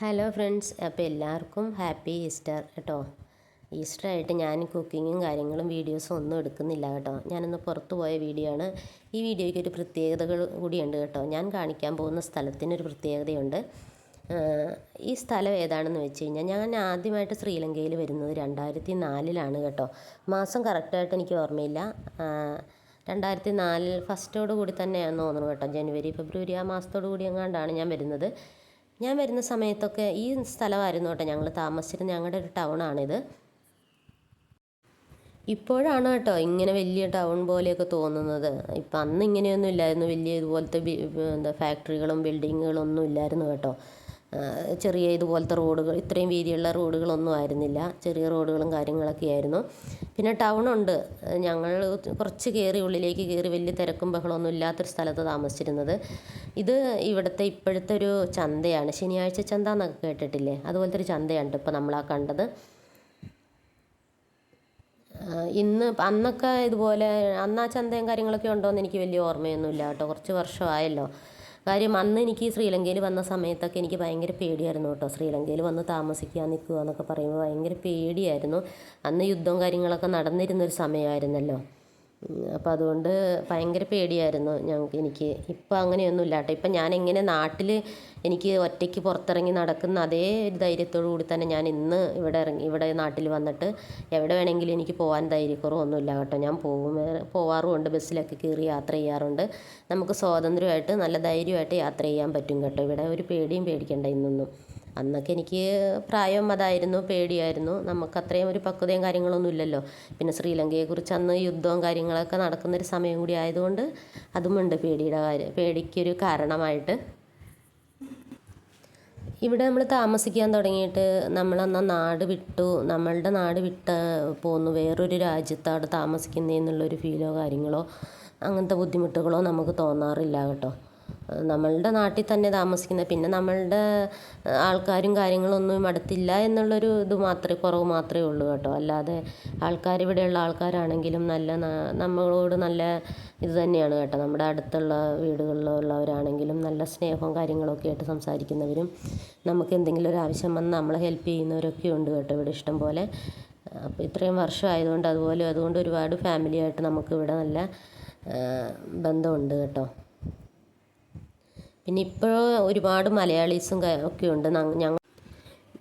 Hello friends, അപ്പോൾ എല്ലാവർക്കും happy Easter കേട്ടോ. ഈസ്റ്റർ ആയിട്ട് ഞാൻ കുക്കിങ്ങും കാര്യങ്ങളും വീഡിയോസും ഒന്നും എടുക്കുന്നില്ല കേട്ടോ. ഞാനൊന്ന് പുറത്തു പോയ വീഡിയോ ആണ്. ഈ വീഡിയോയ്ക്ക് ഒരു പ്രത്യേകതകൾ കൂടിയുണ്ട് കേട്ടോ. ഞാൻ കാണിക്കാൻ പോകുന്ന സ്ഥലത്തിനൊരു പ്രത്യേകതയുണ്ട്. ഈ സ്ഥലം ഏതാണെന്ന് വെച്ച് കഴിഞ്ഞാൽ, ഞാൻ ആദ്യമായിട്ട് ശ്രീലങ്കയിൽ വരുന്നത് 2004 കേട്ടോ. മാസം കറക്റ്റായിട്ട് എനിക്ക് ഓർമ്മയില്ല. 2004 ഫസ്റ്റോടു കൂടി തന്നെയാണെന്ന് തോന്നുന്നു കേട്ടോ. ജനുവരി ഫെബ്രുവരി ആ മാസത്തോടു കൂടി എങ്ങാണ്ടാണ് ഞാൻ വരുന്നത്. ഞാൻ വരുന്ന സമയത്തൊക്കെ ഈ സ്ഥലമായിരുന്നു കേട്ടോ ഞങ്ങൾ താമസിച്ചിരുന്നത്. ഞങ്ങളുടെ ഒരു ടൗണാണിത്. ഇപ്പോഴാണ് കേട്ടോ ഇങ്ങനെ വലിയ ടൗൺ പോലെയൊക്കെ തോന്നുന്നത്. ഇപ്പം അന്ന് ഇങ്ങനെയൊന്നും ഇല്ലായിരുന്നു. വലിയ ഇതുപോലത്തെ ഫാക്ടറികളും ബിൽഡിങ്ങുകളും ഒന്നും ഇല്ലായിരുന്നു കേട്ടോ. ചെറിയ ഇതുപോലത്തെ റോഡുകൾ, ഇത്രയും വീതിയുള്ള റോഡുകളൊന്നും ആയിരുന്നില്ല. ചെറിയ റോഡുകളും കാര്യങ്ങളൊക്കെ ആയിരുന്നു. പിന്നെ ടൗണുണ്ട്. ഞങ്ങൾ കുറച്ച് കയറി ഉള്ളിലേക്ക് കയറി, വലിയ തിരക്കും ബഹളമൊന്നും ഇല്ലാത്തൊരു സ്ഥലത്ത് താമസിച്ചിരുന്നത്. ഇത് ഇവിടുത്തെ ഇപ്പോഴത്തെ ഒരു ചന്തയാണ്. ശനിയാഴ്ച ചന്ത എന്നൊക്കെ കേട്ടിട്ടില്ലേ? അതുപോലത്തെ ഒരു ചന്തയാണ് ഇപ്പോൾ നമ്മളാ കണ്ടത്. അന്നൊക്കെ ഇതുപോലെ അന്ന് ആ ചന്തയും കാര്യങ്ങളൊക്കെ ഉണ്ടോയെന്ന് എനിക്ക് വലിയ ഓർമ്മയൊന്നുമില്ല കേട്ടോ. കുറച്ച് വർഷമായല്ലോ. കാര്യം അന്ന് എനിക്ക് ശ്രീലങ്കയിൽ വന്ന സമയത്തൊക്കെ എനിക്ക് ഭയങ്കര പേടിയായിരുന്നു കേട്ടോ. ശ്രീലങ്കയിൽ വന്ന് താമസിക്കാൻ നിൽക്കുക എന്നൊക്കെ പറയുമ്പോൾ ഭയങ്കര പേടിയായിരുന്നു. അന്ന് യുദ്ധവും കാര്യങ്ങളൊക്കെ നടന്നിരുന്നൊരു സമയമായിരുന്നല്ലോ. അപ്പോൾ അതുകൊണ്ട് ഭയങ്കര പേടിയായിരുന്നു എനിക്ക്. ഇപ്പം അങ്ങനെയൊന്നുമില്ല കേട്ടോ. ഇപ്പം ഞാൻ എങ്ങനെ നാട്ടിൽ എനിക്ക് ഒറ്റയ്ക്ക് പുറത്തിറങ്ങി നടക്കുന്ന അതേ ഒരു ധൈര്യത്തോടു കൂടി തന്നെ ഞാൻ ഇന്ന് ഇവിടെ നാട്ടിൽ വന്നിട്ട് എവിടെ വേണമെങ്കിലും എനിക്ക് പോകാൻ ധൈര്യക്കുറവൊന്നുമില്ല കേട്ടോ. ഞാൻ പോവാറുമുണ്ട്. ബസ്സിലൊക്കെ കയറി യാത്ര ചെയ്യാറുണ്ട്. നമുക്ക് സ്വാതന്ത്ര്യമായിട്ട് നല്ല ധൈര്യമായിട്ട് യാത്ര ചെയ്യാൻ പറ്റും കേട്ടോ. ഇവിടെ ഒരു പേടിയും പേടിക്കണ്ട ഇന്നൊന്നും. അന്നൊക്കെ എനിക്ക് പ്രായം അതായിരുന്നു, പേടിയായിരുന്നു. നമുക്ക് അത്രയും ഒരു പക്വതയും കാര്യങ്ങളൊന്നും ഇല്ലല്ലോ. പിന്നെ ശ്രീലങ്കയെക്കുറിച്ച് അന്ന് യുദ്ധവും കാര്യങ്ങളൊക്കെ നടക്കുന്നൊരു സമയം കൂടി ആയതുകൊണ്ട് അതുമുണ്ട് പേടിക്കൊരു കാരണമായിട്ട്. ഇവിടെ നമ്മൾ താമസിക്കാൻ തുടങ്ങിയിട്ട് നമ്മളന്ന് നാട് വിട്ടു, നമ്മളുടെ നാട് വിട്ട് പോന്നു വേറൊരു രാജ്യത്താണ് താമസിക്കുന്നതെന്നുള്ളൊരു ഫീലോ കാര്യങ്ങളോ അങ്ങനത്തെ ബുദ്ധിമുട്ടുകളോ നമുക്ക് തോന്നാറില്ല കേട്ടോ. നമ്മളുടെ നാട്ടിൽ തന്നെ താമസിക്കുന്നത്, പിന്നെ നമ്മളുടെ ആൾക്കാരും കാര്യങ്ങളൊന്നും അടുത്തില്ല എന്നുള്ളൊരു കുറവ് മാത്രമേ ഉള്ളൂ കേട്ടോ. അല്ലാതെ ഇവിടെയുള്ള ആൾക്കാരാണെങ്കിലും നമ്മളോട് നല്ല ഇത് തന്നെയാണ് കേട്ടോ. നമ്മുടെ അടുത്തുള്ള വീടുകളിലുള്ളവരാണെങ്കിലും നല്ല സ്നേഹവും കാര്യങ്ങളൊക്കെ ആയിട്ട് സംസാരിക്കുന്നവരും, നമുക്ക് എന്തെങ്കിലും ഒരു ആവശ്യം വന്ന് നമ്മളെ ഹെൽപ്പ് ചെയ്യുന്നവരൊക്കെ ഉണ്ട് കേട്ടോ ഇവിടെ ഇഷ്ടം പോലെ. അപ്പോൾ ഇത്രയും വർഷമായതുകൊണ്ട് അതുകൊണ്ട് ഒരുപാട് ഫാമിലിയായിട്ട് നമുക്കിവിടെ നല്ല ബന്ധമുണ്ട് കേട്ടോ. പിന്നെ ഇപ്പോൾ ഒരുപാട് മലയാളീസും ഒക്കെ ഉണ്ട്.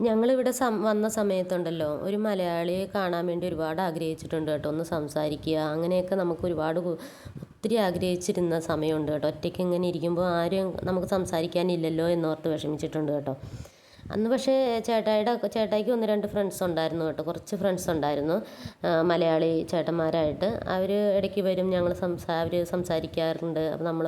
ഞങ്ങളിവിടെ വന്ന സമയത്തുണ്ടല്ലോ, ഒരു മലയാളിയെ കാണാൻ വേണ്ടി ഒരുപാട് ആഗ്രഹിച്ചിട്ടുണ്ട് കേട്ടോ. ഒന്ന് സംസാരിക്കുക അങ്ങനെയൊക്കെ നമുക്ക് ഒത്തിരി ആഗ്രഹിച്ചിരുന്ന സമയമുണ്ട് കേട്ടോ. ഒറ്റയ്ക്ക് ഇങ്ങനെ ഇരിക്കുമ്പോൾ ആരും നമുക്ക് സംസാരിക്കാനില്ലല്ലോ എന്നോർത്ത് വിഷമിച്ചിട്ടുണ്ട് കേട്ടോ. അന്ന് പക്ഷേ ചേട്ടായിക്ക് 1-2 ഫ്രണ്ട്സ് ഉണ്ടായിരുന്നു കേട്ടോ. കുറച്ച് ഫ്രണ്ട്സ് ഉണ്ടായിരുന്നു, മലയാളി ചേട്ടന്മാരായിട്ട്. അവർ ഇടയ്ക്ക് വരും, അവർ സംസാരിക്കാറുണ്ട്. അപ്പോൾ നമ്മൾ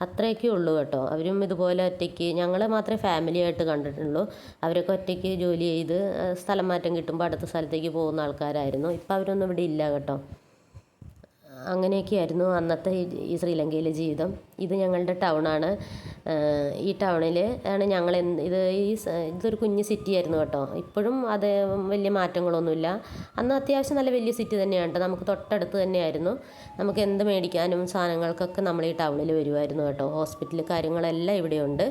അത്രയൊക്കെ ഉള്ളൂ കേട്ടോ. അവരും ഇതുപോലെ ഒറ്റയ്ക്ക്, ഞങ്ങളെ മാത്രമേ ഫാമിലി ആയിട്ട് കണ്ടിട്ടുള്ളൂ. അവരൊക്കെ ഒറ്റയ്ക്ക് ജോലി ചെയ്ത് സ്ഥലം മാറ്റം കിട്ടുമ്പോൾ അടുത്ത സ്ഥലത്തേക്ക് പോകുന്ന ആൾക്കാരായിരുന്നു. ഇപ്പം അവരൊന്നും ഇവിടെ ഇല്ല കേട്ടോ. അങ്ങനെയൊക്കെയായിരുന്നു അന്നത്തെ ഈ ശ്രീലങ്കയിലെ ജീവിതം. ഇത് ഞങ്ങളുടെ ടൗണാണ്. ഈ ടൗണിൽ ആണ് ഇതൊരു കുഞ്ഞ് സിറ്റി ആയിരുന്നു കേട്ടോ. ഇപ്പോഴും അത് വലിയ മാറ്റങ്ങളൊന്നുമില്ല. അന്ന് അത്യാവശ്യം നല്ല വലിയ സിറ്റി തന്നെയാണ് കേട്ടോ. നമുക്ക് തൊട്ടടുത്ത് തന്നെയായിരുന്നു. നമുക്ക് എന്ത് മേടിക്കാനും സാധനങ്ങൾക്കൊക്കെ നമ്മൾ ഈ ടൗണിൽ വരുമായിരുന്നു കേട്ടോ. ഹോസ്പിറ്റൽ കാര്യങ്ങളെല്ലാം ഇവിടെയുണ്ട്.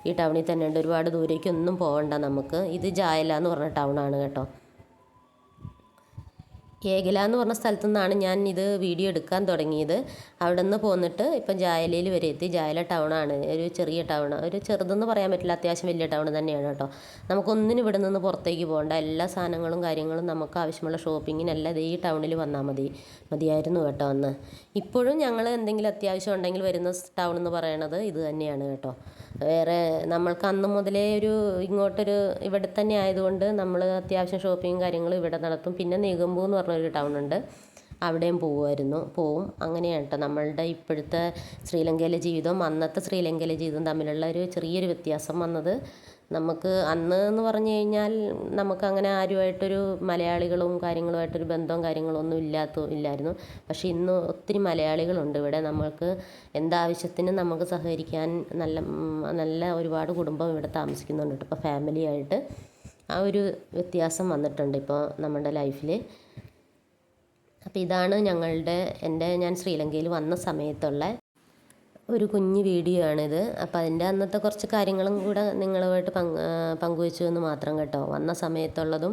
ഈ ടൗണിൽ തന്നെ ഉണ്ട്. ഒരുപാട് ദൂരേക്കൊന്നും പോകണ്ട നമുക്ക്. ഇത് ജായല എന്ന് പറഞ്ഞ ടൗണാണ് കേട്ടോ. ഏകല എന്ന് പറഞ്ഞ സ്ഥലത്തു നിന്നാണ് ഞാൻ ഇത് വീഡിയോ എടുക്കാൻ തുടങ്ങിയത്. അവിടെ നിന്ന് പോന്നിട്ട് ഇപ്പം ജായലയിൽ വരെ എത്തി. ജായല ടൗണാണ്, ഒരു ചെറിയ ടൗൺ. ഒരു ചെറുതെന്ന് പറയാൻ പറ്റില്ല, അത്യാവശ്യം വലിയ ടൗൺ തന്നെയാണ് കേട്ടോ. നമുക്കൊന്നിനും ഇവിടെ നിന്ന് പുറത്തേക്ക് പോകണ്ട. എല്ലാ സാധനങ്ങളും കാര്യങ്ങളും നമുക്ക് ആവശ്യമുള്ള ഷോപ്പിങ്ങിനെല്ലാം ഈ ടൗണിൽ വന്നാൽ മതിയായിരുന്നു കേട്ടോ അന്ന്. ഇപ്പോഴും ഞങ്ങൾ എന്തെങ്കിലും അത്യാവശ്യം ഉണ്ടെങ്കിൽ വരുന്ന ടൗൺ എന്ന് പറയണത് ഇത് തന്നെയാണ് കേട്ടോ. വേറെ നമ്മൾക്ക് അന്ന് മുതലേ ഇവിടെ തന്നെ ആയതുകൊണ്ട് നമ്മൾ അത്യാവശ്യം ഷോപ്പിങ്ങും കാര്യങ്ങളും ഇവിടെ നടത്തും. പിന്നെ നെഗമ്പു എന്ന് പറഞ്ഞൊരു ടൗൺ ഉണ്ട്, അവിടെയും പോവും. അങ്ങനെയാണ് കേട്ടോ നമ്മളുടെ ഇപ്പോഴത്തെ ശ്രീലങ്കയിലെ ജീവിതവും അന്നത്തെ ശ്രീലങ്കയിലെ ജീവിതവും തമ്മിലുള്ള ഒരു ചെറിയൊരു വ്യത്യാസം വന്നത്. നമുക്ക് അന്ന് എന്ന് പറഞ്ഞു കഴിഞ്ഞാൽ നമുക്കങ്ങനെ ആരുമായിട്ടൊരു മലയാളികളും കാര്യങ്ങളുമായിട്ടൊരു ബന്ധവും കാര്യങ്ങളൊന്നും ഇല്ലായിരുന്നു. പക്ഷേ ഇന്ന് ഒത്തിരി മലയാളികളുണ്ട് ഇവിടെ. നമുക്ക് എന്താവശ്യത്തിനും നമുക്ക് സഹകരിക്കാൻ നല്ല ഒരുപാട് കുടുംബം ഇവിടെ താമസിക്കുന്നുണ്ട് കേട്ടോ. ഇപ്പോൾ ഫാമിലിയായിട്ട് ആ ഒരു വ്യത്യാസം വന്നിട്ടുണ്ട് ഇപ്പോൾ നമ്മുടെ ലൈഫിൽ. അപ്പോൾ ഇതാണ് ഞാൻ ശ്രീലങ്കയിൽ വന്ന സമയത്തുള്ള ഒരു കുഞ്ഞു വീഡിയോ ആണിത്. അപ്പോൾ അതിൻ്റെ അന്നത്തെ കുറച്ച് കാര്യങ്ങളും കൂടെ നിങ്ങളുമായിട്ട് പങ്കുവെച്ചു എന്ന് മാത്രം കേട്ടോ. വന്ന സമയത്തുള്ളതും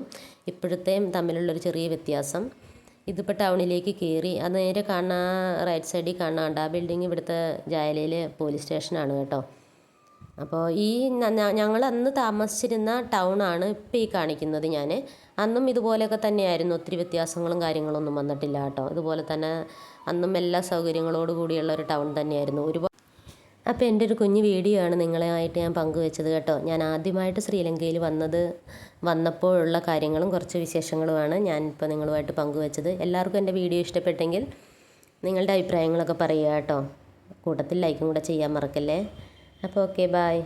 ഇപ്പോഴത്തെയും തമ്മിലുള്ളൊരു ചെറിയ വ്യത്യാസം. ഇതിപ്പോൾ ടൗണിലേക്ക് കയറി അത് നേരെ കാണുന്ന റൈറ്റ് സൈഡിൽ കാണാണ്ട് ആ ബിൽഡിങ് ഇവിടുത്തെ ജായലയിലെ പോലീസ് സ്റ്റേഷനാണ് കേട്ടോ. അപ്പോൾ ഈ ഞങ്ങൾ അന്ന് താമസിച്ചിരുന്ന ടൗണാണ് ഇപ്പോൾ ഈ കാണിക്കുന്നത്. ഞാൻ അന്നും ഇതുപോലെയൊക്കെ തന്നെയായിരുന്നു, ഒത്തിരി വ്യത്യാസങ്ങളും കാര്യങ്ങളൊന്നും വന്നിട്ടില്ല കേട്ടോ. ഇതുപോലെ തന്നെ അന്നും എല്ലാ സൗകര്യങ്ങളോട് കൂടിയുള്ള ഒരു ടൗൺ തന്നെയായിരുന്നു. അപ്പോൾ എൻ്റെ ഒരു കുഞ്ഞു വീഡിയോ ആണ് നിങ്ങളുമായിട്ട് ഞാൻ പങ്കുവെച്ചത് കേട്ടോ. ഞാൻ ആദ്യമായിട്ട് ശ്രീലങ്കയിൽ വന്നപ്പോഴുള്ള കാര്യങ്ങളും കുറച്ച് വിശേഷങ്ങളുമാണ് ഞാനിപ്പോൾ നിങ്ങളുമായിട്ട് പങ്കുവെച്ചത്. എല്ലാവർക്കും എൻ്റെ വീഡിയോ ഇഷ്ടപ്പെട്ടെങ്കിൽ നിങ്ങളുടെ അഭിപ്രായങ്ങളൊക്കെ പറയുക കേട്ടോ. കൂട്ടത്തിൽ ലൈക്കും കൂടെ ചെയ്യാൻ മറക്കല്ലേ. അപ്പോൾ ഓക്കെ, ബായ്.